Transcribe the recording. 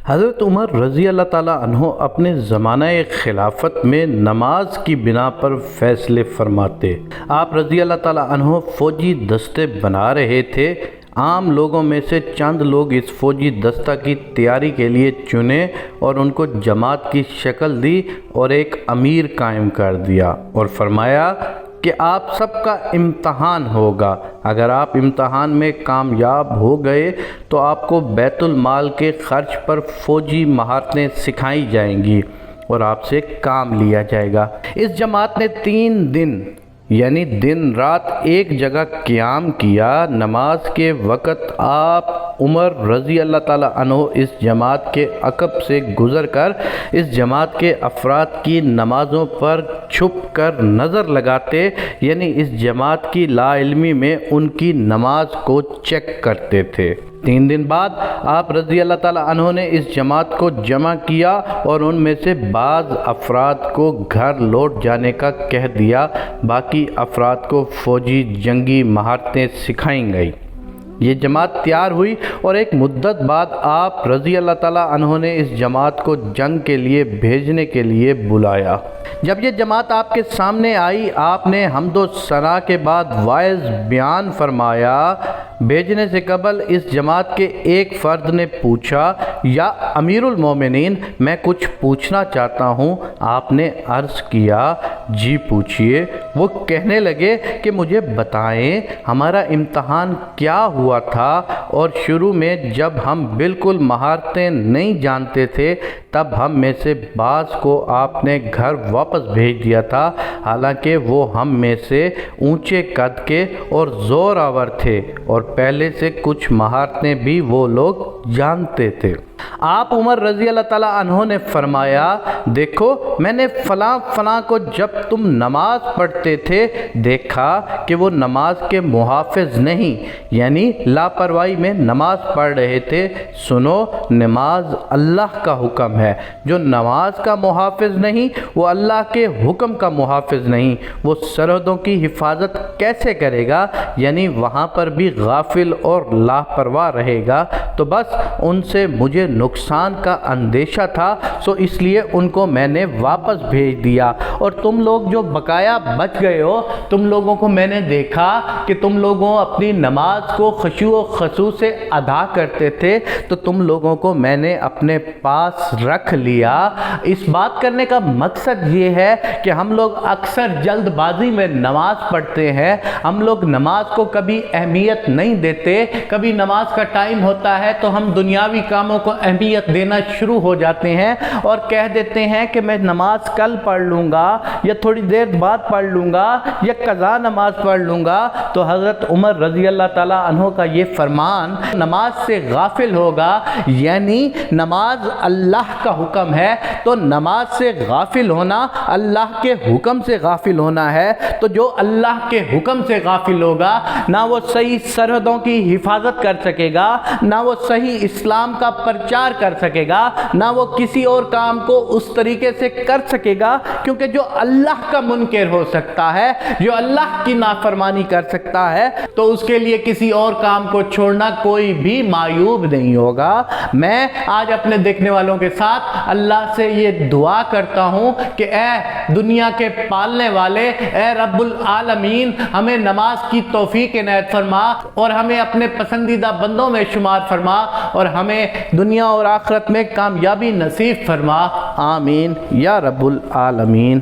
حضرت عمر رضی اللہ تعالیٰ عنہ اپنے زمانہ خلافت میں نماز کی بنا پر فیصلے فرماتے۔ آپ رضی اللہ تعالیٰ عنہ فوجی دستے بنا رہے تھے۔ عام لوگوں میں سے چند لوگ اس فوجی دستہ کی تیاری کے لیے چنے اور ان کو جماعت کی شکل دی اور ایک امیر قائم کر دیا اور فرمایا کہ آپ سب کا امتحان ہوگا۔ اگر آپ امتحان میں کامیاب ہو گئے تو آپ کو بیت المال کے خرچ پر فوجی مہارتیں سکھائی جائیں گی اور آپ سے کام لیا جائے گا۔ اس جماعت نے 3 دن یعنی دن رات ایک جگہ قیام کیا۔ نماز کے وقت آپ عمر رضی اللہ تعالیٰ عنہ اس جماعت کے عقب سے گزر کر اس جماعت کے افراد کی نمازوں پر چھپ کر نظر لگاتے، یعنی اس جماعت کی لا علمی میں ان کی نماز کو چیک کرتے تھے۔ 3 دن بعد آپ رضی اللہ تعالیٰ عنہ نے اس جماعت کو جمع کیا اور ان میں سے بعض افراد کو گھر لوٹ جانے کا کہہ دیا، باقی افراد کو فوجی جنگی مہارتیں سکھائیں گئی۔ یہ جماعت تیار ہوئی اور ایک مدت بعد آپ رضی اللہ تعالیٰ عنہ نے اس جماعت کو جنگ کے لیے بھیجنے کے لیے بلایا۔ جب یہ جماعت آپ کے سامنے آئی، آپ نے حمد و ثنا کے بعد واعظ بیان فرمایا۔ بھیجنے سے قبل اس جماعت کے ایک فرد نے پوچھا، یا امیر المومنین، میں کچھ پوچھنا چاہتا ہوں۔ آپ نے عرض کیا، جی پوچھئے۔ وہ کہنے لگے کہ مجھے بتائیں ہمارا امتحان کیا ہوا تھا، اور شروع میں جب ہم بالکل مہارتیں نہیں جانتے تھے تب ہم میں سے بعض کو آپ نے گھر واپس بھیج دیا تھا، حالانکہ وہ ہم میں سے اونچے قد کے اور زور آور تھے اور پہلے سے کچھ مہارتیں بھی وہ لوگ جانتے تھے۔ آپ عمر رضی اللہ تعالیٰ عنہ نے فرمایا، دیکھو میں نے فلاں فلاں کو جب تم نماز پڑھتے تھے دیکھا کہ وہ نماز کے محافظ نہیں، یعنی لاپرواہی میں نماز پڑھ رہے تھے۔ سنو، نماز اللہ کا حکم ہے۔ جو نماز کا محافظ نہیں وہ اللہ کے حکم کا محافظ نہیں۔ وہ سرحدوں کی حفاظت کیسے کرے گا؟ یعنی وہاں پر بھی غافل اور لاپرواہ رہے گا۔ تو بس ان سے مجھے نقصان کا اندیشہ تھا، سو اس لیے ان کو میں نے واپس بھیج دیا، اور تم لوگ جو بقایا بچ گئے ہو، تم لوگوں کو میں نے دیکھا کہ تم لوگوں اپنی نماز کو خشوع و خضوع سے ادا کرتے تھے، تو تم لوگوں کو میں نے اپنے پاس رکھ لیا۔ اس بات کرنے کا مقصد یہ ہے کہ ہم لوگ اکثر جلد بازی میں نماز پڑھتے ہیں، ہم لوگ نماز کو کبھی اہمیت نہیں دیتے۔ کبھی نماز کا ٹائم ہوتا ہے تو ہم دنیاوی کاموں کو اہمیت دینا شروع ہو جاتے ہیں اور کہہ دیتے ہیں کہ میں نماز کل پڑھ لوں گا، یا تھوڑی دیر بعد پڑھ لوں گا، یا قضا نماز پڑھ لوں گا۔ تو حضرت عمر رضی اللہ تعالیٰ عنہ کا یہ فرمان نماز سے غافل ہوگا، یعنی نماز اللہ کا حکم ہے، تو نماز سے غافل ہونا اللہ کے حکم سے غافل ہونا ہے۔ تو جو اللہ کے حکم سے غافل ہوگا، نہ وہ صحیح سرحدوں کی حفاظت کر سکے گا، نہ وہ صحیح اسلام کا پرچار کر سکے گا، نہ وہ کسی اور کام کو اس طریقے سے کر سکے گا، کیونکہ جو اللہ کا منکر ہو سکتا ہے، جو اللہ کی نافرمانی کر سکتا ہے، تو اس کے لیے کسی اور کام کو چھوڑنا کوئی بھی معیوب نہیں ہوگا۔ میں آج اپنے دیکھنے والوں کے ساتھ اللہ سے یہ دعا کرتا ہوں کہ اے دنیا کے پالنے والے، اے رب العالمین، ہمیں نماز کی توفیق عنایت فرما اور ہمیں اپنے پسندیدہ بندوں میں شمار فرما، اور ہمیں دنیا اور آخرت میں کامیابی نصیب فرما۔ آمین یا رب العالمین۔